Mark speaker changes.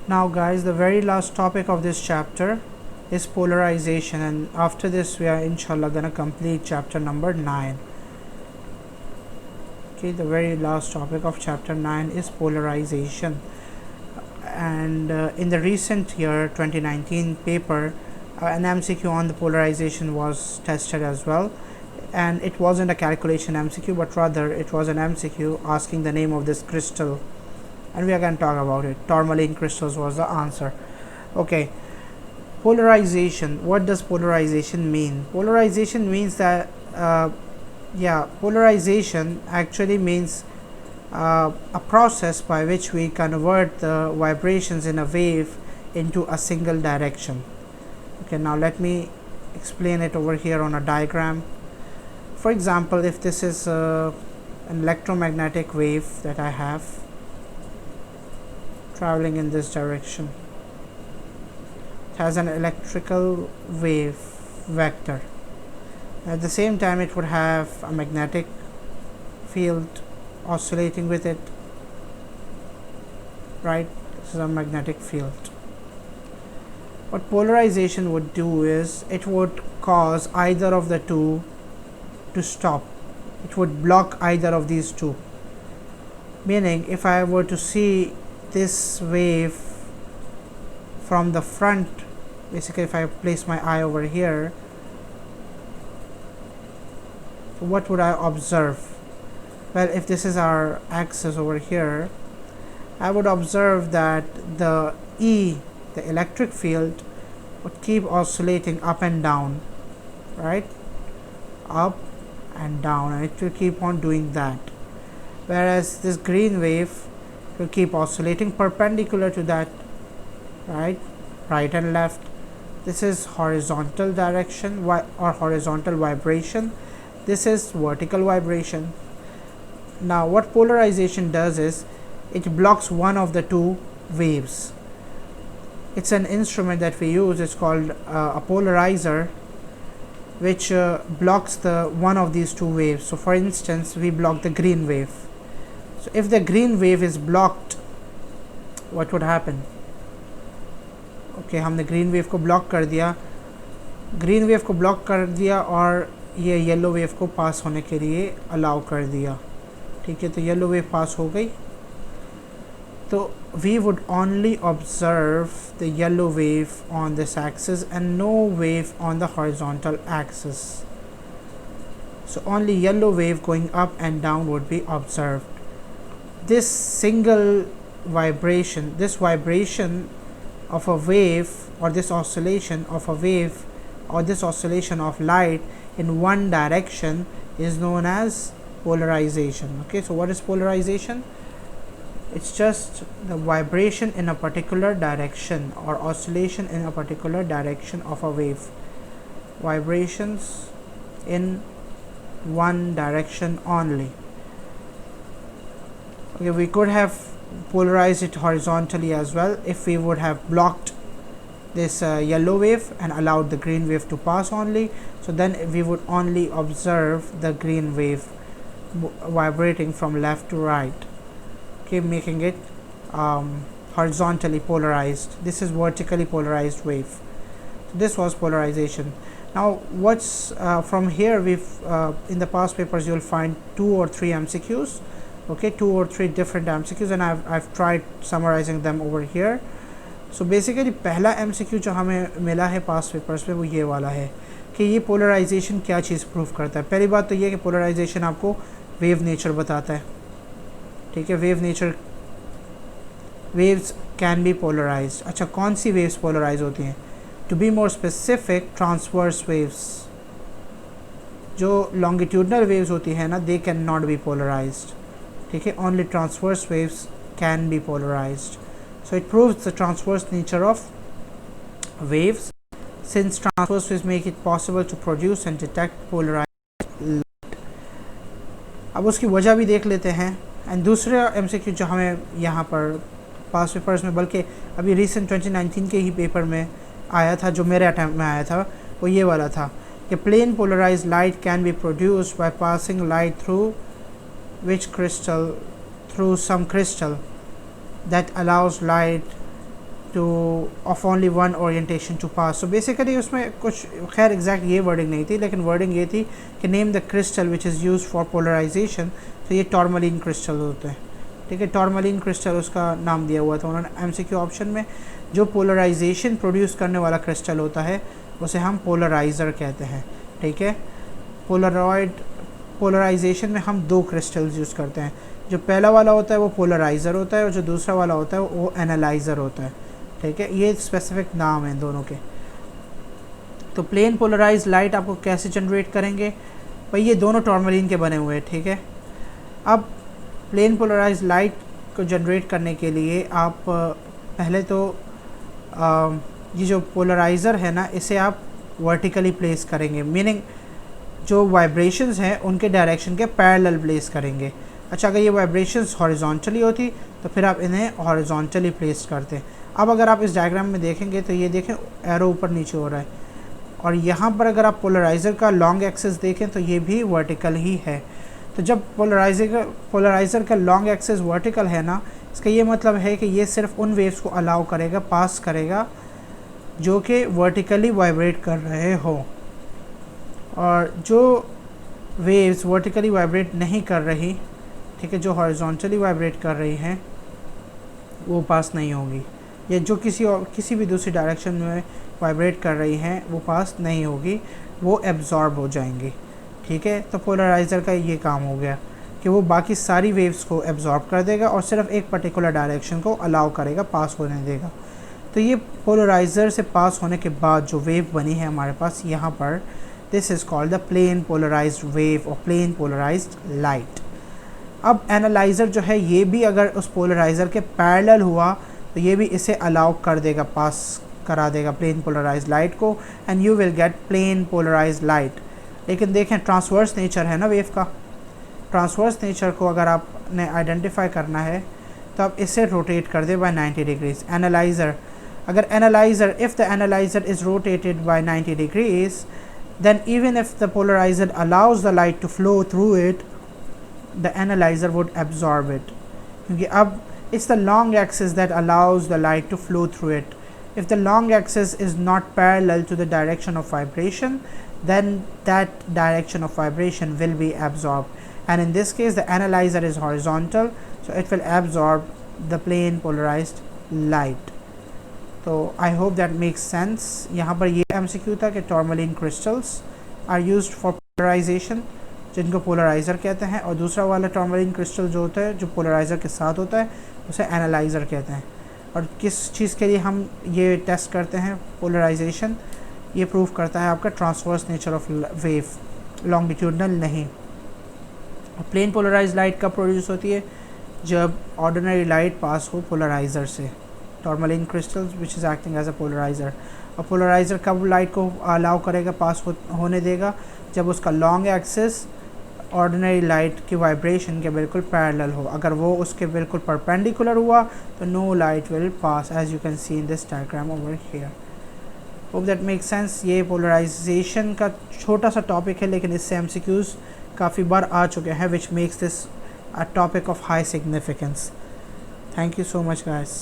Speaker 1: Now guys, the very last topic of this chapter is polarization, and after this we are inshallah gonna complete chapter number 9. Okay, the very last topic of chapter 9 is polarization. And in the recent year 2019 paper, an MCQ on the polarization was tested as well, and it wasn't a calculation MCQ, but rather it was an MCQ asking the name of this crystal, and we are going to talk about it. Tourmaline crystals was the answer. Okay, polarization. What does polarization mean? Polarization means that polarization actually means a process by which we convert the vibrations in a wave into a single direction. Okay, now let me explain it over here on a diagram. For example, if this is an electromagnetic wave that I have traveling in this direction, it has an electrical wave vector. At the same time, it would have a magnetic field oscillating with it, right? This is a magnetic field. What polarization would do is it would cause either of the two to stop. It would block either of these two, meaning if I were to see this wave from the front, basically if I place my eye over here, what would I observe? Well, if this is our axis over here, I would observe that the E, the electric field, would keep oscillating up and down, right? Up and down, and it will keep on doing that. Whereas this green wave will keep oscillating perpendicular to that, right and left. This is horizontal direction or horizontal vibration. This is vertical vibration. Now what polarization does is it blocks one of the two waves. It's an instrument that we use. It's called a polarizer, which blocks the one of these two waves. So for instance, we block the green wave. So if the green wave is blocked, what would happen? Okay, हमने green wave को block कर दिया, green wave को block कर दिया और ये yellow wave को pass होने के लिए allow कर दिया. ठीक है, तो yellow wave pass हो गई. So we would only observe the yellow wave on this axis and no wave on the horizontal axis. So only yellow wave going up and down would be observed. This single vibration, this vibration of a wave, or this oscillation of a wave, or this oscillation of light in one direction is known as polarization. Okay, so what is polarization? It's just the vibration in a particular direction or oscillation in a particular direction of a wave. Vibrations in one direction only. Okay, we could have polarized it horizontally as well if we would have blocked this yellow wave and allowed the green wave to pass only. So then we would only observe the green wave vibrating from left to right. Okay, making it horizontally polarized. This is vertically polarized wave. So this was polarization. Now what's from here, we've in the past papers you'll find 2 or 3 MCQs. Okay, 2 or 3 different MCQs, and I've tried summarizing them over here. So basically पहला MCQ जो हमें मिला है past papers में वो ये वाला है कि ये पोलराइजेशन क्या चीज़ प्रूव करता है. पहली बात तो ये कि पोलराइजेशन आपको वेव नेचर बताता है. ठीक है, wave nature, waves can be polarised. अच्छा, कौन सी वेव्स पोलराइज होती हैं? To be more specific, transverse waves. जो लॉन्गिट्यूडनल वेव्स होती हैं ना, they can not be polarised. ठीक है, only transverse waves can be polarised. So it proves the transverse nature of waves, since transverse waves make it possible to produce and detect polarized light. अब उसकी वजह भी देख लेते हैं. And दूसरा MCQ जो हमें यहाँ पर पास पेपर्स में, बल्कि अभी रिसेंट 2019 के ही पेपर में आया था, जो मेरे अटैम्प्ट में आया था, वो ये वाला था कि plane polarised light can be produced by passing light through which crystal, through some crystal that allows light to of only one orientation to pass. So basically उसमें कुछ खैर एग्जैक्ट ये वर्डिंग नहीं थी, लेकिन वर्डिंग ये थी कि name the crystal which is use for polarisation. तो ये टॉर्मलिन क्रिस्टल होते हैं, ठीक है, टॉर्मलिन क्रिस्टल उसका नाम दिया हुआ था उन्होंने एमसीक्यू ऑप्शन में। जो पोलराइजेशन प्रोड्यूस करने वाला क्रिस्टल होता है उसे हम पोलराइज़र कहते हैं, ठीक है। पोलराइजेशन में हम दो क्रिस्टल्स यूज़ करते हैं। जो पहला वाला होता है वो पोलराइज़र होता है और जो दूसरा वाला होता है वो एनालाइज़र होता है, ठीक है। ये स्पेसिफिक नाम हैं दोनों के। तो प्लेन पोलराइज लाइट आपको कैसे जनरेट करेंगे भाई, ये दोनों टॉर्मलिन के बने हुए हैं, ठीक है। अब प्लेन पोलराइज लाइट को जनरेट करने के लिए आप पहले तो ये जो पोलराइज़र है ना इसे आप वर्टिकली प्लेस करेंगे, मीनिंग जो वाइब्रेशंस हैं उनके डायरेक्शन के पैरेलल प्लेस करेंगे। अच्छा, अगर ये वाइब्रेशंस हॉरिजॉन्टली होती तो फिर आप इन्हें हॉरिजॉन्टली प्लेस करते। अब अगर आप इस डायग्राम में देखेंगे तो ये देखें एरो ऊपर नीचे हो रहा है, और यहाँ पर अगर आप पोलराइज़र का लॉन्ग एक्सिस देखें तो ये भी वर्टिकल ही है। तो जब पोलराइज़र का लॉन्ग एक्सिस वर्टिकल है ना, इसका ये मतलब है कि ये सिर्फ उन वेव्स को अलाउ करेगा, पास करेगा जो कि वर्टिकली वाइब्रेट कर रहे हो, और जो वेव्स वर्टिकली वाइब्रेट नहीं कर रही, ठीक है, जो हॉरिजॉन्टली वाइब्रेट कर रही हैं वो पास नहीं होगी, या जो किसी भी दूसरी डायरेक्शन में वाइब्रेट कर रही हैं वो पास नहीं होगी, वो एब्जॉर्ब हो जाएंगी, ठीक है। तो पोलराइज़र का ये काम हो गया कि वो बाकी सारी वेव्स को एब्जॉर्ब कर देगा और सिर्फ एक पर्टिकुलर डायरेक्शन को अलाउ करेगा, पास होने देगा। तो ये पोलराइज़र से पास होने के बाद जो वेव बनी है हमारे पास यहाँ पर, this is called the plane polarised wave और प्लेन पोलराइज्ड लाइट। अब एनालाइज़र जो है ये भी अगर उस पोलराइज़र के पैरेलल हुआ तो ये भी इसे अलाउ कर देगा, पास करा देगा प्लेन पोलराइज्ड लाइट को, and you will get plane polarised light. लेकिन देखें ट्रांसवर्स नेचर है ना वेव का, ट्रांसवर्स नेचर को अगर आपने आइडेंटिफाई करना है तो आप इसे रोटेट कर दे बाय 90 डिग्रीज। एनालाइज़र, अगर analyser, if the analyser is rotated bye 90 degrees, then even if the polarizer allows the light to flow through it, the analyzer would absorb it, क्योंकि अब it's the long axis that allows the light to flow through it. If the long axis is not parallel to the direction of vibration, then that direction of vibration will be absorbed, and in this case the analyzer is horizontal, so it will absorb the plane polarized light. तो I hope that makes sense. यहाँ पर ये MCQ था कि tourmaline crystals are used for polarisation, जिनको polariser कहते हैं, और दूसरा वाला टॉर्मलिन क्रिस्टल जो होता है जो पोलराइज़र के साथ होता है उसे एनालाइज़र कहते हैं। और किस चीज़ के लिए हम ये टेस्ट करते हैं पोलराइजेशन, ये प्रूव करता है आपका transverse nature of wave, longitudinal नहीं। प्लेन पोलराइज लाइट कब प्रोड्यूस होती है, जब ऑर्डिनरी लाइट पास हो पोलराइज़र से, tourmaline crystals which is acting as a polariser. और पोलराइज़र कब लाइट को अलाउ करेगा, पास होने देगा, जब उसका लॉन्ग एक्सिस ऑर्डिनरी लाइट की वाइब्रेशन के बिल्कुल पैरेलल हो। अगर वो उसके बिल्कुल परपेंडिकुलर हुआ तो no light will pass, as you can see in this diagram over here. Hope that make sense. ये पोलराइजेशन का छोटा सा टॉपिक है, लेकिन इससे एमसीक्यूज़ काफ़ी बार आ चुके हैं, which makes this a topic of high significance. Thank you so much guys.